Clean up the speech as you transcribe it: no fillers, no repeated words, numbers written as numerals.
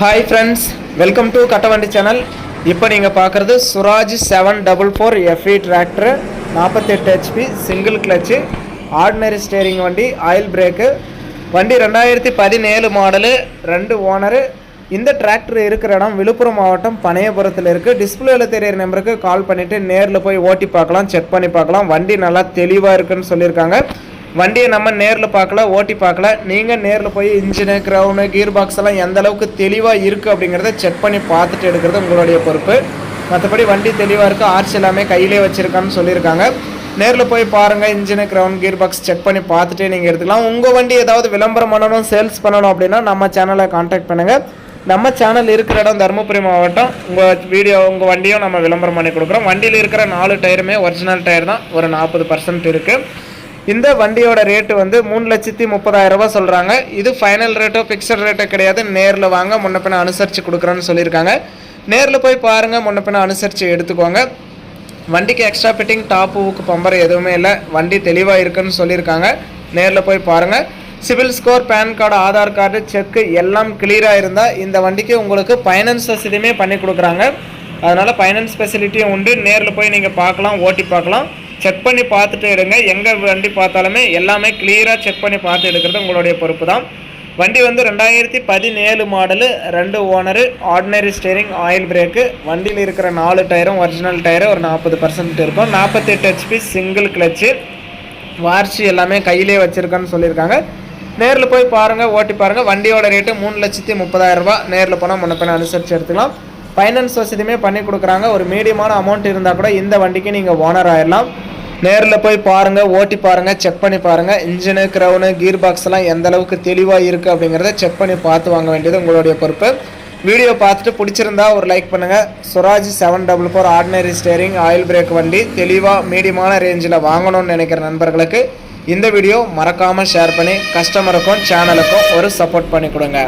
Hi friends, welcome to Katavandi channel. இப்போ நீங்க பார்க்கிறது Suraj 744 FE tractor 48 HP single clutch ordinary steering வண்டி oil break வண்டி 2017 மாடல் 2 ஓனர். இந்த டிராக்டர் இருக்கிற இடம் விழுப்புரம் மாவட்டம் பனையபுரத்தில் இருக்குது. டிஸ்பிளேல தெரியிற நம்பருக்கு கால் பண்ணிவிட்டு நேரில் போய் ஓட்டி பார்க்கலாம், செக் பண்ணி பார்க்கலாம். வண்டி நல்லா தெளிவாக இருக்குன்னு சொல்லியிருக்காங்க. வண்டியை நம்ம நேரில் பார்க்கல, ஓட்டி பார்க்கல. நீங்கள் நேரில் போய் இன்ஜினு, க்ரௌனு, கீர் பாக்ஸ் எல்லாம் எந்த அளவுக்கு தெளிவாக இருக்குது அப்படிங்கிறத செக் பண்ணி பார்த்துட்டு எடுக்கிறது உங்களுடைய பொறுப்பு. மற்றபடி வண்டி தெளிவாக இருக்குது, ஆர்ச்சி எல்லாமே கையிலே வச்சுருக்கான்னு சொல்லியிருக்காங்க. நேரில் போய் பாருங்கள், engine, crown, gear box check பண்ணி பார்த்துட்டே நீங்கள் எடுத்துக்கலாம். உங்கள் வண்டி ஏதாவது விளம்பரம் பண்ணணும், சேல்ஸ் பண்ணணும் அப்படின்னா நம்ம சேனலை கான்டாக்ட் பண்ணுங்கள். நம்ம சேனல் இருக்கிற இடம் தருமபுரி மாவட்டம். உங்கள் வண்டியும் நம்ம விளம்பரம் பண்ணி கொடுக்குறோம். வண்டியில் இருக்கிற 4 டயருமே ஒரிஜினல் டயர் தான், ஒரு 40% இருக்குது. இந்த வண்டியோட ரேட்டு வந்து 3,30,000 ரூபா சொல்கிறாங்க. இது ஃபைனல் ரேட்டோ ஃபிக்ஸட் ரேட்டோ கிடையாது. நேரில் வாங்க, முன்ன பின்ன அனுசரித்து கொடுக்குறேன்னு சொல்லியிருக்காங்க. நேரில் போய் பாருங்கள், முன்ன பின்ன அனுசரித்து எடுத்துக்கோங்க. வண்டிக்கு எக்ஸ்ட்ரா ஃபிட்டிங், டாப்பு, ஊக்கு, பம்பர் எதுவுமே இல்லை. வண்டி தெளிவாக இருக்குன்னு சொல்லியிருக்காங்க. நேரில் போய் பாருங்கள். CIBIL score, PAN card, Aadhaar card, cheque எல்லாம் கிளியராக இருந்தால் இந்த வண்டிக்கு உங்களுக்கு ஃபைனான்ஸ் வசதியுமே பண்ணி கொடுக்குறாங்க. அதனால் ஃபைனான்ஸ் ஃபெசிலிட்டியும் உண்டு. நேரில் போய் நீங்கள் பார்க்கலாம், ஓட்டி பார்க்கலாம், செக் பண்ணி பார்த்துட்டு எடுங்க. எங்கே வண்டி பார்த்தாலுமே எல்லாமே கிளியராக செக் பண்ணி பார்த்து எடுக்கிறது உங்களுடைய பொறுப்பு தான். வண்டி வந்து 2017 model, 2 owner, ordinary steering, oil brake. வண்டியில் இருக்கிற 4 டயரும் ஒரிஜினல் டயரு, ஒரு 40% இருக்கும். 48 HP சிங்கிள் கிளச்சு, வார்ச்சி எல்லாமே கையிலே வச்சுருக்கான்னு சொல்லியிருக்காங்க. நேரில் போய் பாருங்கள், ஓட்டி பாருங்கள். வண்டியோட ரேட்டு 3,30,000 ரூபா. நேரில் போனால் முன்னப்பின அனுசரித்து எடுத்துக்கலாம். ஃபைனான்ஸ் வசதியுமே பண்ணி கொடுக்குறாங்க. ஒரு மீடியமான அமௌண்ட் இருந்தால் கூட இந்த வண்டிக்கு நீங்கள் ஓனர் ஆயிடலாம். நேரில் போய் பாருங்கள், ஓட்டி பாருங்கள், செக் பண்ணி பாருங்கள். இன்ஜினு, க்ரௌனு, கீர் பாக்ஸ் எல்லாம் எந்த அளவுக்கு தெளிவாக இருக்குது அப்படிங்கிறத செக் பண்ணி பார்த்து வாங்க வேண்டியது உங்களுடைய பொறுப்பு. வீடியோ பார்த்துட்டு பிடிச்சிருந்தா ஒரு லைக் பண்ணுங்கள். Suraj 744 ordinary steering, oil break வண்டி தெளிவாக மீடியமான ரேஞ்சில் வாங்கணும்னு நினைக்கிற நண்பர்களுக்கு இந்த வீடியோ மறக்காமல் ஷேர் பண்ணி கஸ்டமருக்கும் சேனலுக்கும் ஒரு சப்போர்ட் பண்ணி கொடுங்க.